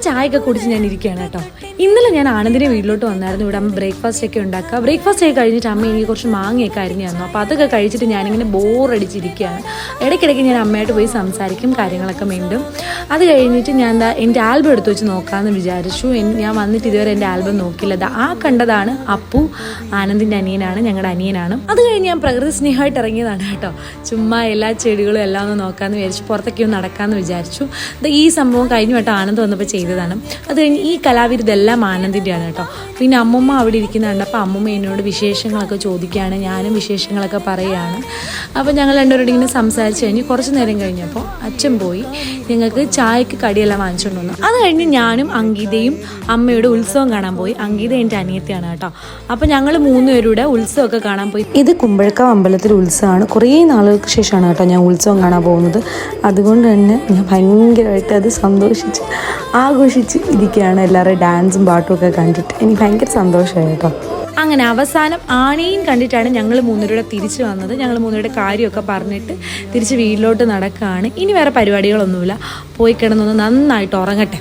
ചായയൊക്കെ കുടിച്ച് ഞാൻ ഇരിക്കുകയാണ് കേട്ടോ. ഇന്നലെ ഞാൻ ആനന്ദിൻ്റെ വീട്ടിലോട്ട് വന്നായിരുന്നു. ഇവിടെ അമ്മ ബ്രേക്ക്ഫാസ്റ്റ് ഒക്കെ ഉണ്ടാക്കുക. ബ്രേക്ക്ഫാസ്റ്റ് ഒക്കെ കഴിഞ്ഞിട്ട് അമ്മ എനിക്ക് കുറച്ച് മാങ്ങയൊക്കെ അരിഞ്ഞു തന്നു. അപ്പോൾ അതൊക്കെ കഴിച്ചിട്ട് ഞാനിങ്ങനെ ബോറടിച്ചിരിക്കുകയാണ്. ഇടയ്ക്കിടയ്ക്ക് ഞാൻ അമ്മയായിട്ട് പോയി സംസാരിക്കും, കാര്യങ്ങളൊക്കെ വീണ്ടും. അത് കഴിഞ്ഞിട്ട് ഞാൻ എൻ്റെ ആൽബം എടുത്ത് വെച്ച് നോക്കാമെന്ന് വിചാരിച്ചു. ഞാൻ വന്നിട്ട് ഇതുവരെ എൻ്റെ ആൽബം നോക്കില്ല. ആ കണ്ടതാണ് അപ്പു, ആനന്ദിൻ്റെ അനിയനാണ്, ഞങ്ങളുടെ അനിയനാണ്. അത് കഴിഞ്ഞ് ഞാൻ പ്രകൃതി സ്നേഹമായിട്ട് ഇറങ്ങിയതാണ് കേട്ടോ. ചുമ്മാ എല്ലാ ചെടികളും എല്ലാം ഒന്ന് നോക്കാമെന്ന് വിചാരിച്ചു, പുറത്തൊക്കെ ഒന്ന് നടക്കാമെന്ന് വിചാരിച്ചു. ഈ സംഭവം കഴിഞ്ഞ വട്ടം ആനന്ദ് വന്നപ്പോൾ ചെയ്തതാണ്. അത് കഴിഞ്ഞ് ഈ കലാവിരുതെല്ലാം ആനന്ദിൻ്റെയാണ് കേട്ടോ. പിന്നെ അമ്മമ്മ അവിടെ ഇരിക്കുന്നുണ്ട്. അപ്പോൾ അമ്മമ്മ എന്നോട് വിശേഷങ്ങളൊക്കെ ചോദിക്കുകയാണ്, ഞാനും വിശേഷങ്ങളൊക്കെ പറയുകയാണ്. അപ്പോൾ ഞങ്ങൾ രണ്ടുപേരോട് ഇങ്ങനെ സംസാരിച്ച് കഴിഞ്ഞ് കുറച്ച് നേരം കഴിഞ്ഞപ്പോൾ അച്ഛൻ പോയി ഞങ്ങൾക്ക് ചായക്ക് കടിയെല്ലാം വാങ്ങിച്ചുകൊണ്ട് വന്നു. അത് കഴിഞ്ഞ് ഞാനും അങ്കിതയും അമ്മയുടെ ഉത്സവം കാണാൻ പോയി. അങ്കിത എൻ്റെ അനിയത്തിയാണ് കേട്ടോ. അപ്പോൾ ഞങ്ങൾ 3 പേരുടെ ഉത്സവമൊക്കെ കാണാൻ പോയി. ഇത് കുമ്പഴക്കാവ് അമ്പലത്തിലെ ഉത്സവമാണ്. കുറേ നാളുകൾക്ക് ശേഷമാണ് കേട്ടോ ഞാൻ ഉത്സവം കാണാൻ പോകുന്നത്. അതുകൊണ്ട് തന്നെ ഞാൻ ഭയങ്കരമായിട്ട് അത് സന്തോഷിച്ച് ആഘോഷിച്ച് ഇരിക്കുകയാണ്. എല്ലാവരുടെയും ഡാൻസും പാട്ടും ഒക്കെ കണ്ടിട്ട് എനിക്ക് ഭയങ്കര സന്തോഷമായി കേട്ടോ. അങ്ങനെ അവസാനം ആനയും കണ്ടിട്ടാണ് ഞങ്ങൾ 3 പേരുടെ തിരിച്ചു വന്നത്. ഞങ്ങൾ 3 പേരുടെ കാര്യമൊക്കെ പറഞ്ഞിട്ട് തിരിച്ച് വീട്ടിലോട്ട് നടക്കുകയാണ്. ഇനി വേറെ പരിപാടികളൊന്നുമില്ല. പോയി കിടന്നൊന്ന് നന്നായിട്ട് ഉറങ്ങട്ടെ.